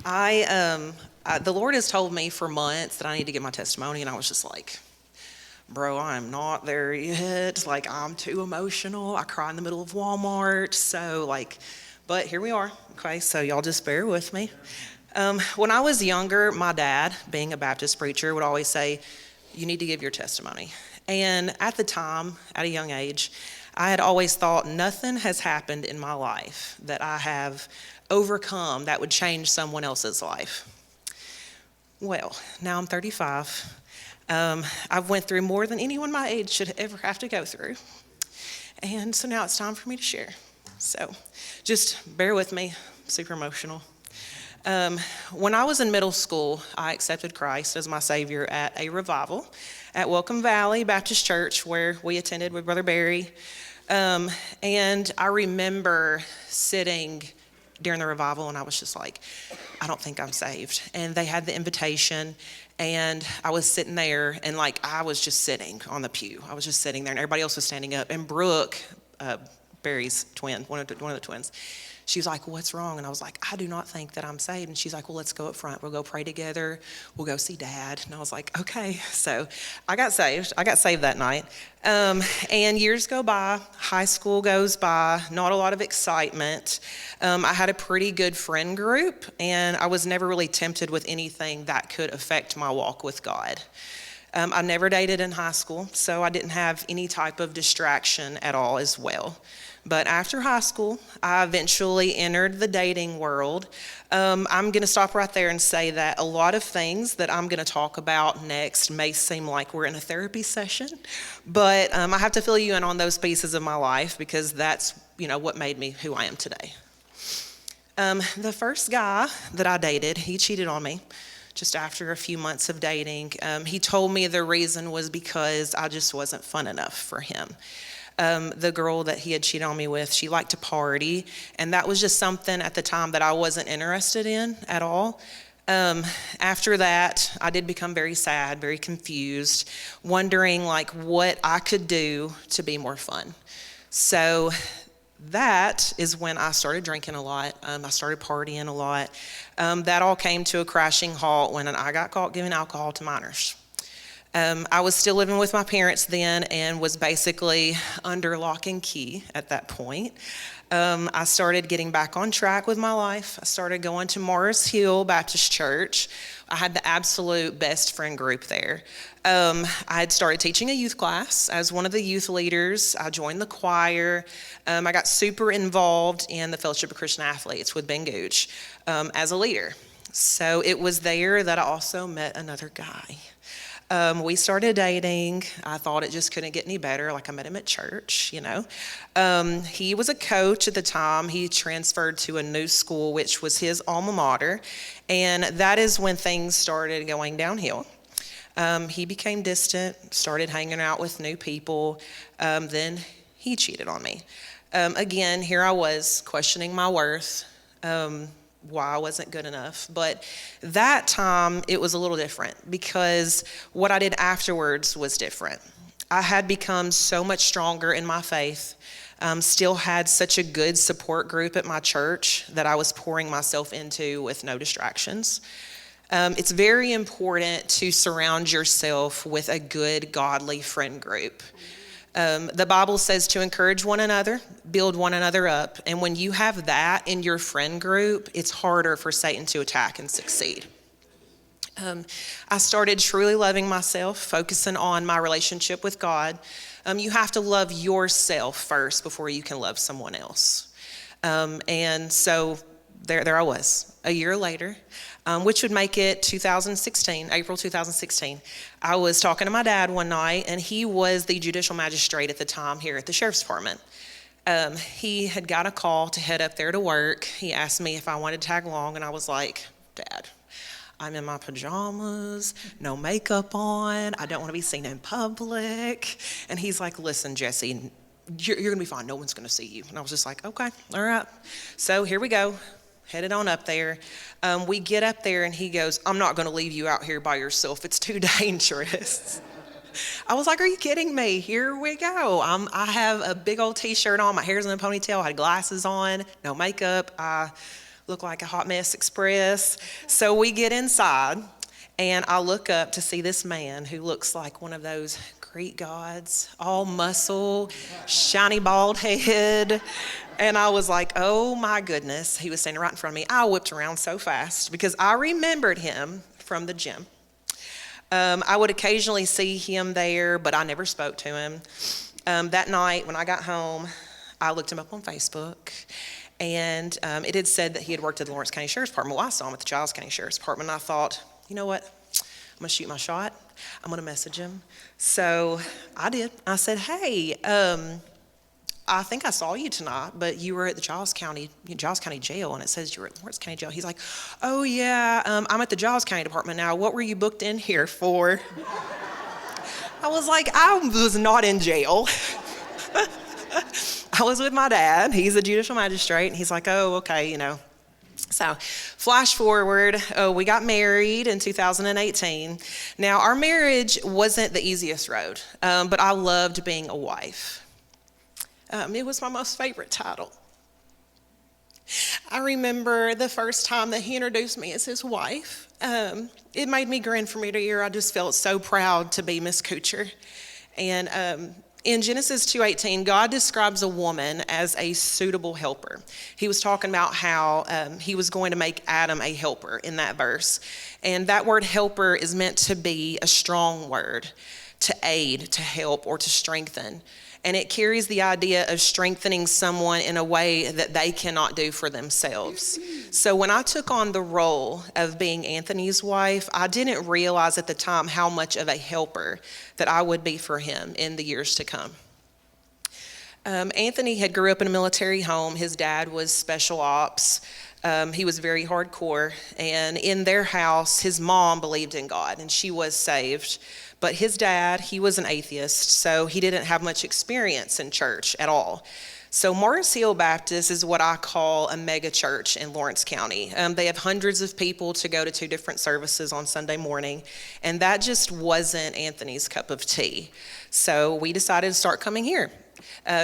The Lord has told me for months that I need to get my testimony, and I was just like, bro, I'm not there yet. Like, I'm too emotional. I cry in the middle of Walmart. But here we are. Okay, so y'all just bear with me. When I was younger, my dad, being a Baptist preacher, would always say, you need to give your testimony. And at the time, at a young age, I had always thought nothing has happened in my life that I have overcome that would change someone else's life. Well, now I'm 35. I've went through more than anyone my age should ever have to go through. And so now it's time for me to share. So just bear with me, super emotional. When I was in middle school, I accepted Christ as my Savior at a revival at Welcome Valley Baptist Church, where we attended with Brother Barry. And I remember sitting during the revival, and I was just like, I don't think I'm saved. And they had the invitation, and I was sitting there, and I was just sitting on the pew. I was just sitting there, and everybody else was standing up. And Brooke, Barry's twin, one of the twins, she was like, what's wrong? And I was like, I do not think that I'm saved. And she's like, well, let's go up front. We'll go pray together. We'll go see Dad. And I was like, okay. So I got saved. I got saved that night. And years go by. High school goes by. Not a lot of excitement. I had a pretty good friend group, and I was never really tempted with anything that could affect my walk with God. I never dated in high school, so I didn't have any type of distraction at all as well. But after high school, I eventually entered the dating world. I'm going to stop right there and say that a lot of things that I'm going to talk about next may seem like we're in a therapy session, but I have to fill you in on those pieces of my life because that's, what made me who I am today. The first guy that I dated, he cheated on me just after a few months of dating. He told me the reason was because I just wasn't fun enough for him. The girl that he had cheated on me with, she liked to party, and that was just something at the time that I wasn't interested in at all. After that, I did become very sad, very confused, wondering what I could do to be more fun. So that is when I started drinking a lot. I started partying a lot. That all came to a crashing halt when I got caught giving alcohol to minors. I was still living with my parents then and was basically under lock and key at that point. I started getting back on track with my life. I started going to Morris Hill Baptist Church. I had the absolute best friend group there. I had started teaching a youth class as one of the youth leaders. I joined the choir. I got super involved in the Fellowship of Christian Athletes with Ben Gooch as a leader. So it was there that I also met another guy. We started dating. I thought it just couldn't get any better. I met him at church, He was a coach at the time. He transferred to a new school, which was his alma mater. And that is when things started going downhill. He became distant, started hanging out with new people. Then he cheated on me. Again, here I was questioning my worth. Why I wasn't good enough. But that time it was a little different because what I did afterwards was different. I had become so much stronger in my faith, still had such a good support group at my church that I was pouring myself into with no distractions. It's very important to surround yourself with a good, godly friend group. The Bible says to encourage one another, build one another up. And when you have that in your friend group, it's harder for Satan to attack and succeed. I started truly loving myself, focusing on my relationship with God. You have to love yourself first before you can love someone else. And so there I was, a year later, which would make it 2016, April 2016. I was talking to my dad one night, and he was the judicial magistrate at the time here at the sheriff's department. He had got a call to head up there to work. He asked me if I wanted to tag along, and I was like, Dad, I'm in my pajamas, no makeup on, I don't want to be seen in public. And he's like, listen, Jessie, you're going to be fine. No one's going to see you. And I was just like, okay, all right. So here we go. Headed on up there. We get up there and he goes, I'm not going to leave you out here by yourself. It's too dangerous. I was like, are you kidding me? Here we go. I have a big old t-shirt on. My hair's in a ponytail. I had glasses on, no makeup. I looked like a hot mess express. So we get inside, and I look up to see this man who looks like one of those Greek gods, all muscle, shiny bald head. And I was like, oh my goodness, he was standing right in front of me. I whipped around so fast because I remembered him from the gym. I would occasionally see him there, but I never spoke to him. That night when I got home, I looked him up on Facebook, and it had said that he had worked at the Lawrence County Sheriff's Department. Well, I saw him at the Giles County Sheriff's Department, and I thought, you know what? I'm going to shoot my shot. I'm going to message him. So I did. I said, hey, I think I saw you tonight, but you were at the Giles County Jail, and it says you were at Lawrence County Jail. He's like, oh, yeah, I'm at the Giles County Department now. What were you booked in here for? I was like, I was not in jail. I was with my dad. He's a judicial magistrate, and he's like, oh, okay, you know. So flash forward, we got married in 2018. Now, our marriage wasn't the easiest road, but I loved being a wife. It was my most favorite title. I remember the first time that he introduced me as his wife. It made me grin from ear to ear. I just felt so proud to be Miss Cutcher. And in Genesis 2:18, God describes a woman as a suitable helper. He was talking about how he was going to make Adam a helper in that verse. And that word helper is meant to be a strong word, to aid, to help, or to strengthen. And it carries the idea of strengthening someone in a way that they cannot do for themselves. So when I took on the role of being Anthony's wife, I didn't realize at the time how much of a helper that I would be for him in the years to come. Anthony had grew up in a military home. His dad was special ops. He was very hardcore. And in their house, his mom believed in God, and she was saved. But his dad, he was an atheist, so he didn't have much experience in church at all. So Mars Hill Baptist is what I call a mega church in Lawrence County. They have hundreds of people to go to 2 different services on Sunday morning, and that just wasn't Anthony's cup of tea. So we decided to start coming here.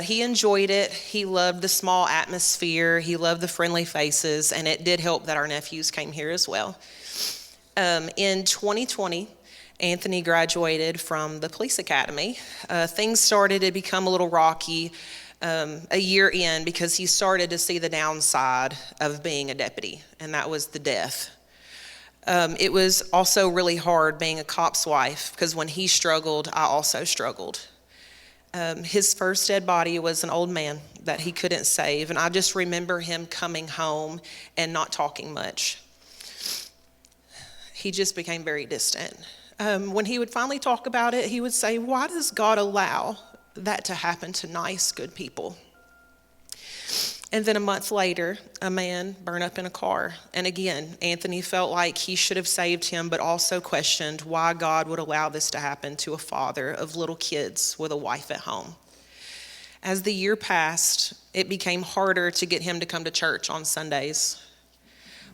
He enjoyed it. He loved the small atmosphere. He loved the friendly faces, and it did help that our nephews came here as well. In 2020, Anthony graduated from the police academy. Things started to become a little rocky a year in because he started to see the downside of being a deputy, and that was the death. It was also really hard being a cop's wife because when he struggled, I also struggled. His first dead body was an old man that he couldn't save, and I just remember him coming home and not talking much. He just became very distant. When he would finally talk about it, he would say, why does God allow that to happen to nice, good people? And then a month later, a man burned up in a car. And again, Anthony felt like he should have saved him, but also questioned why God would allow this to happen to a father of little kids with a wife at home. As the year passed, it became harder to get him to come to church on Sundays.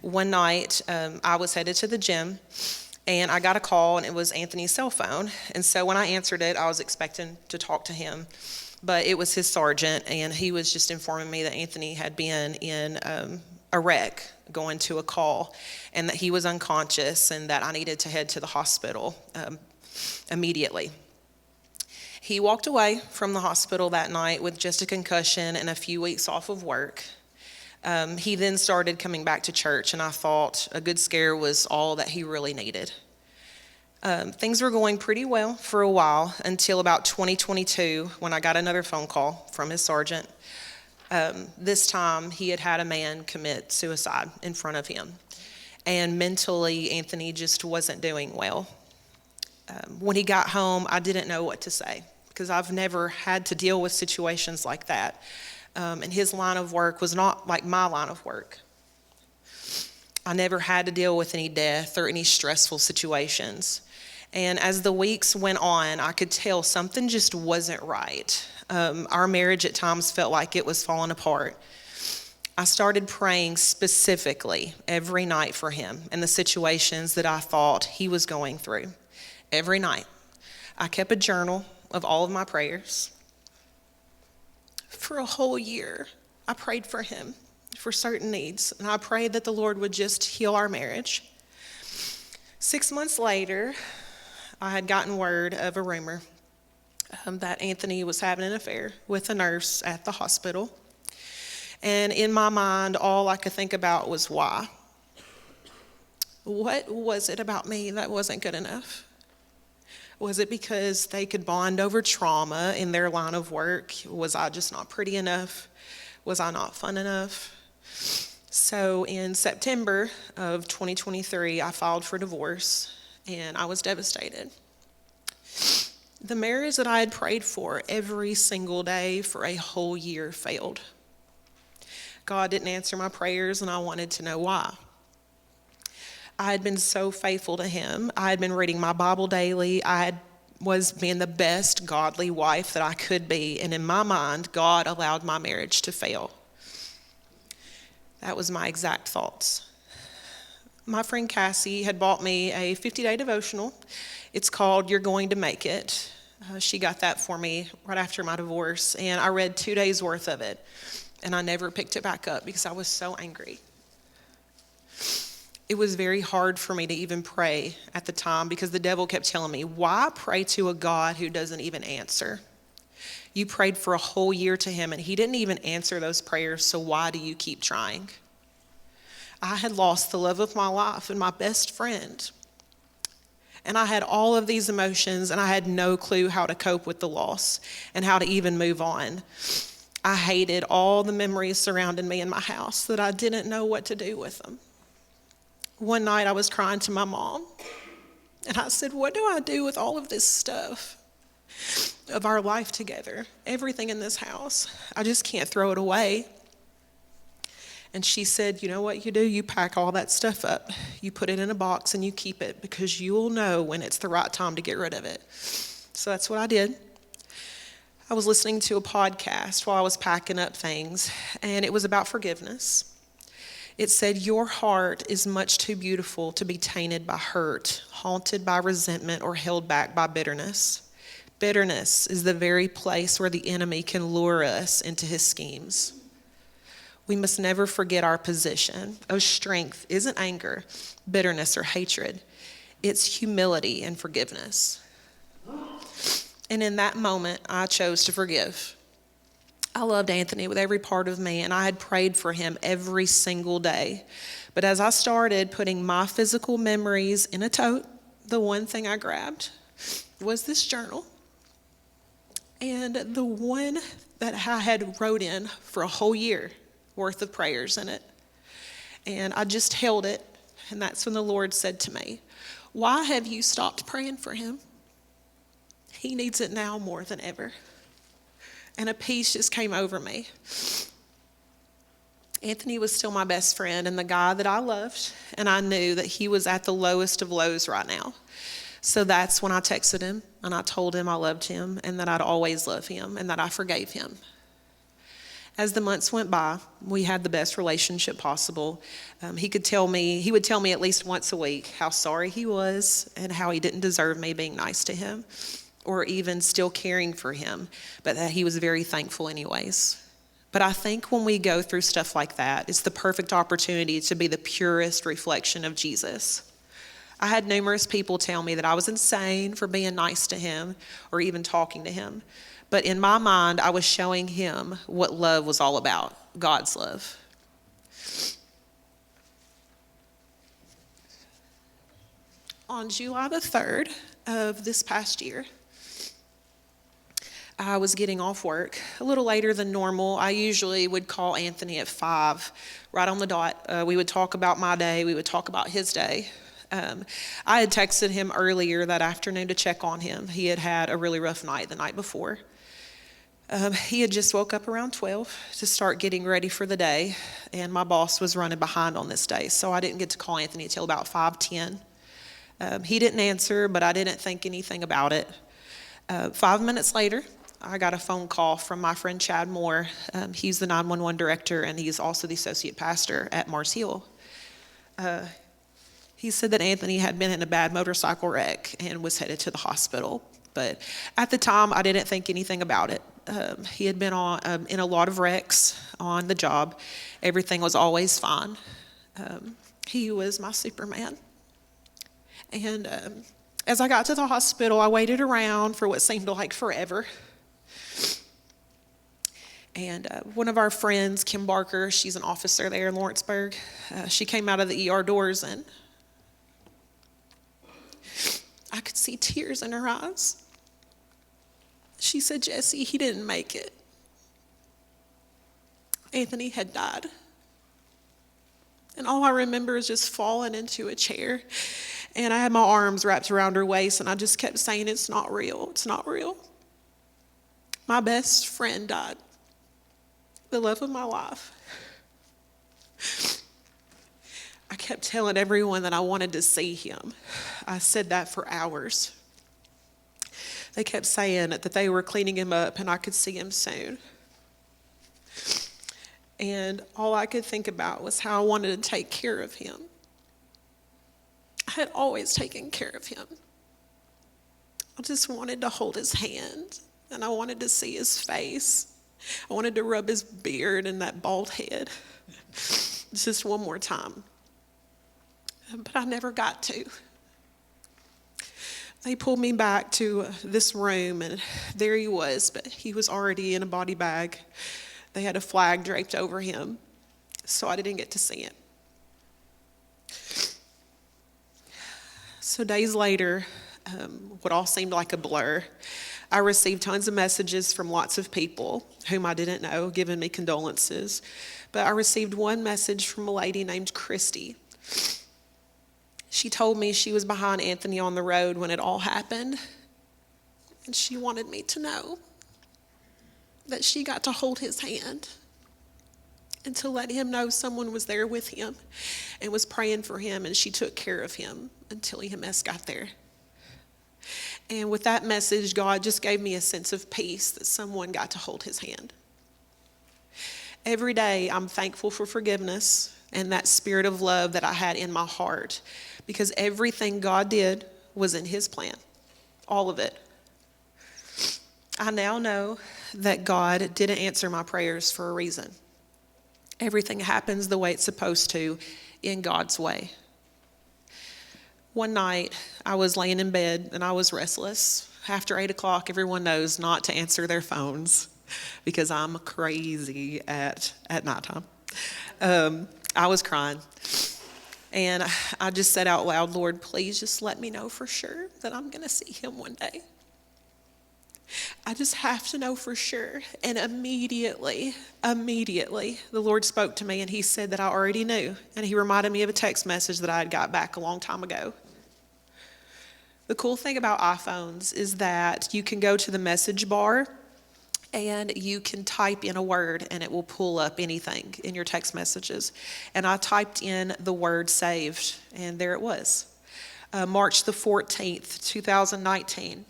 One night, I was headed to the gym, and I got a call, and it was Anthony's cell phone. And so when I answered it, I was expecting to talk to him. But it was his sergeant, and he was just informing me that Anthony had been in a wreck going to a call, and that he was unconscious, and that I needed to head to the hospital immediately. He walked away from the hospital that night with just a concussion and a few weeks off of work. He then started coming back to church, and I thought a good scare was all that he really needed. Things were going pretty well for a while until about 2022 when I got another phone call from his sergeant. This time he had had a man commit suicide in front of him, and mentally Anthony just wasn't doing well. When he got home, I didn't know what to say because I've never had to deal with situations like that. And his line of work was not like my line of work. I never had to deal with any death or any stressful situations. And as the weeks went on, I could tell something just wasn't right. Our marriage at times felt like it was falling apart. I started praying specifically every night for him and the situations that I thought he was going through. Every night. I kept a journal of all of my prayers. For a whole year, I prayed for him for certain needs, and I prayed that the Lord would just heal our marriage. 6 months later, I had gotten word of a rumor that Anthony was having an affair with a nurse at the hospital. And in my mind, all I could think about was why. What was it about me that wasn't good enough? Was it because they could bond over trauma in their line of work? Was I just not pretty enough? Was I not fun enough? So in September of 2023, I filed for divorce, and I was devastated. The marriage that I had prayed for every single day for a whole year failed. God didn't answer my prayers, and I wanted to know why. I had been so faithful to him. I had been reading my Bible daily. was being the best godly wife that I could be. And in my mind, God allowed my marriage to fail. That was my exact thoughts. My friend Cassie had bought me a 50-day devotional. It's called You're Going to Make It. She got that for me right after my divorce, and I read 2 days worth of it, and I never picked it back up because I was so angry. It was very hard for me to even pray at the time because the devil kept telling me, why pray to a God who doesn't even answer? You prayed for a whole year to him, and he didn't even answer those prayers, so why do you keep trying? I had lost the love of my life and my best friend. And I had all of these emotions, and I had no clue how to cope with the loss and how to even move on. I hated all the memories surrounding me in my house that I didn't know what to do with them. One night I was crying to my mom, and I said, what do I do with all of this stuff of our life together? Everything in this house. I just can't throw it away. And she said, you know what you do? You pack all that stuff up. You put it in a box and you keep it because you'll know when it's the right time to get rid of it. So that's what I did. I was listening to a podcast while I was packing up things, and it was about forgiveness. It said, your heart is much too beautiful to be tainted by hurt, haunted by resentment, or held back by bitterness. Bitterness is the very place where the enemy can lure us into his schemes. We must never forget our position. Oh, strength isn't anger, bitterness, or hatred. It's humility and forgiveness. And in that moment, I chose to forgive. I loved Anthony with every part of me, and I had prayed for him every single day. But as I started putting my physical memories in a tote, the one thing I grabbed was this journal. And the one that I had wrote in for a whole year worth of prayers in it. And I just held it, and that's when the Lord said to me, why have you stopped praying for him? He needs it now more than ever. And a peace just came over me. Anthony was still my best friend and the guy that I loved, and I knew that he was at the lowest of lows right now. So that's when I texted him, and I told him I loved him and that I'd always love him and that I forgave him. As the months went by, we had the best relationship possible. He would tell me at least once a week how sorry he was and how he didn't deserve me being nice to him or even still caring for him, but that he was very thankful anyways. But I think when we go through stuff like that, it's the perfect opportunity to be the purest reflection of Jesus. I had numerous people tell me that I was insane for being nice to him or even talking to him. But in my mind, I was showing him what love was all about, God's love. On July the 3rd of this past year, I was getting off work a little later than normal. I usually would call Anthony at 5, right on the dot. We would talk about my day. We would talk about his day. I had texted him earlier that afternoon to check on him. He had had a really rough night the night before. He had just woke up around 12 to start getting ready for the day, and my boss was running behind on this day, so I didn't get to call Anthony until about 5:10. He didn't answer, but I didn't think anything about it. 5 minutes later, I got a phone call from my friend Chad Moore. He's the 911 director, and he's also the associate pastor at Mars Hill. He said that Anthony had been in a bad motorcycle wreck and was headed to the hospital. But at the time, I didn't think anything about it. He had been in a lot of wrecks on the job. Everything was always fine. He was my Superman. And as I got to the hospital, I waited around for what seemed like forever. And one of our friends, Kim Barker, she's an officer there in Lawrenceburg. She came out of the ER doors, and I could see tears in her eyes. She said, "Jessie, he didn't make it. Anthony had died." And all I remember is just falling into a chair. And I had my arms wrapped around her waist, and I just kept saying, "It's not real. It's not real. My best friend died. The love of my life." I kept telling everyone that I wanted to see him. I said that for hours. They kept saying that they were cleaning him up and I could see him soon. And all I could think about was how I wanted to take care of him. I had always taken care of him. I just wanted to hold his hand, and I wanted to see his face. I wanted to rub his beard and that bald head just one more time. But I never got to. They pulled me back to this room, and there he was, but he was already in a body bag. They had a flag draped over him, so I didn't get to see him. So days later, what all seemed like a blur, I received tons of messages from lots of people whom I didn't know, giving me condolences. But I received one message from a lady named Christy. She told me she was behind Anthony on the road when it all happened, and she wanted me to know that she got to hold his hand and to let him know someone was there with him and was praying for him, and she took care of him until EMS got there. And with that message, God just gave me a sense of peace that someone got to hold his hand. Every day, I'm thankful for forgiveness and that spirit of love that I had in my heart, because everything God did was in his plan, all of it. I now know that God didn't answer my prayers for a reason. Everything happens the way it's supposed to, in God's way. One night, I was laying in bed and I was restless. After 8 o'clock, everyone knows not to answer their phones because I'm crazy at nighttime. I was crying. And I just said out loud, "Lord, please just let me know for sure that I'm going to see him one day. I just have to know for sure." And immediately, the Lord spoke to me, and he said that I already knew. And he reminded me of a text message that I had got back a long time ago. The cool thing about iPhones is that you can go to the message bar and you can type in a word and it will pull up anything in your text messages. And I typed in the word saved, and there it was. March the 14th, 2019.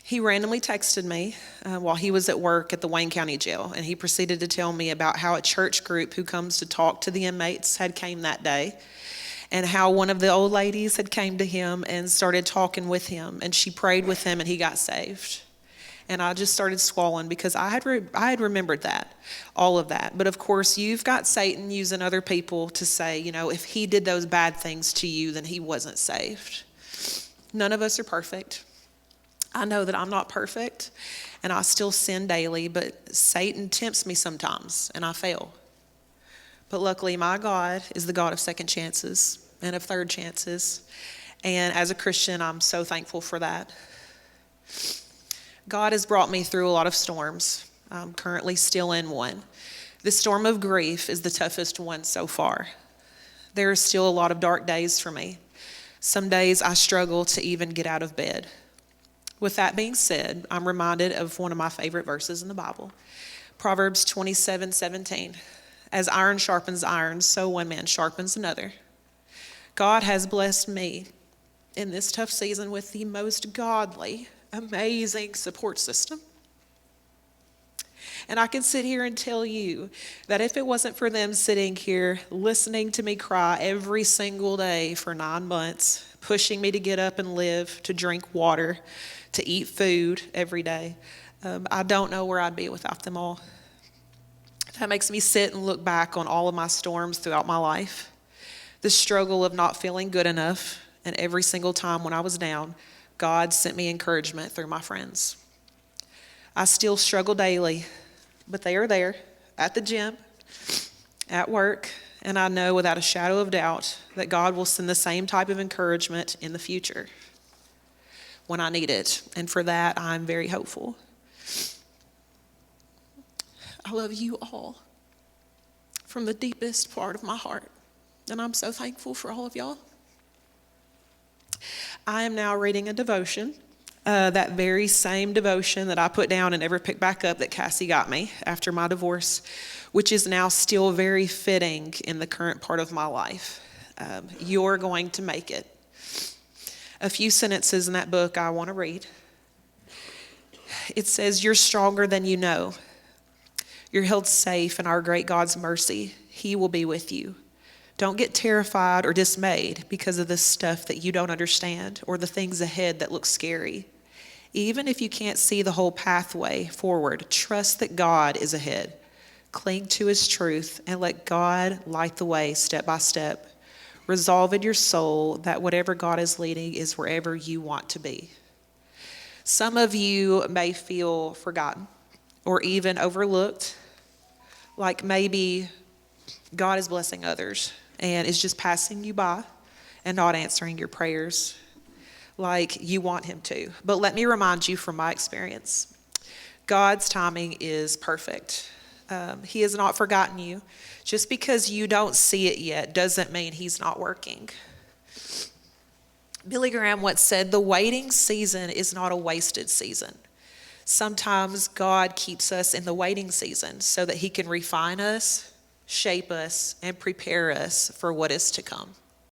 He randomly texted me while he was at work at the Wayne County Jail, and he proceeded to tell me about how a church group who comes to talk to the inmates had came that day, and how one of the old ladies had came to him and started talking with him, and she prayed with him, and he got saved. And I just started swallowing because I had remembered that, all of that. But of course, you've got Satan using other people to say, if he did those bad things to you, then he wasn't saved. None of us are perfect. I know that I'm not perfect, and I still sin daily, but Satan tempts me sometimes, and I fail. But luckily, my God is the God of second chances and of third chances. And as a Christian, I'm so thankful for that. God has brought me through a lot of storms. I'm currently still in one. The storm of grief is the toughest one so far. There are still a lot of dark days for me. Some days I struggle to even get out of bed. With that being said, I'm reminded of one of my favorite verses in the Bible, Proverbs 27:17. As iron sharpens iron, so one man sharpens another. God has blessed me in this tough season with the most godly, amazing support system. And I can sit here and tell you that if it wasn't for them sitting here listening to me cry every single day for 9 months, pushing me to get up and live, to drink water, to eat food every day, I don't know where I'd be without them all. That makes me sit and look back on all of my storms throughout my life, the struggle of not feeling good enough, and every single time when I was down, God sent me encouragement through my friends. I still struggle daily, but they are there at the gym, at work, and I know without a shadow of doubt that God will send the same type of encouragement in the future when I need it. And for that, I'm very hopeful. I love you all from the deepest part of my heart, and I'm so thankful for all of y'all. I am now reading a devotion, that very same devotion that I put down and never picked back up that Cassie got me after my divorce, which is now still very fitting in the current part of my life. You're going to make it. A few sentences in that book I want to read. It says, "You're stronger than you know. You're held safe in our great God's mercy. He will be with you. Don't get terrified or dismayed because of the stuff that you don't understand or the things ahead that look scary. Even if you can't see the whole pathway forward, trust that God is ahead. Cling to his truth and let God light the way step by step. Resolve in your soul that whatever God is leading is wherever you want to be." Some of you may feel forgotten or even overlooked, like maybe God is blessing others and is just passing you by and not answering your prayers like you want him to. But let me remind you from my experience, God's timing is perfect. He has not forgotten you. Just because you don't see it yet doesn't mean he's not working. Billy Graham once said, "The waiting season is not a wasted season." Sometimes God keeps us in the waiting season so that he can refine us, shape us, and prepare us for what is to come.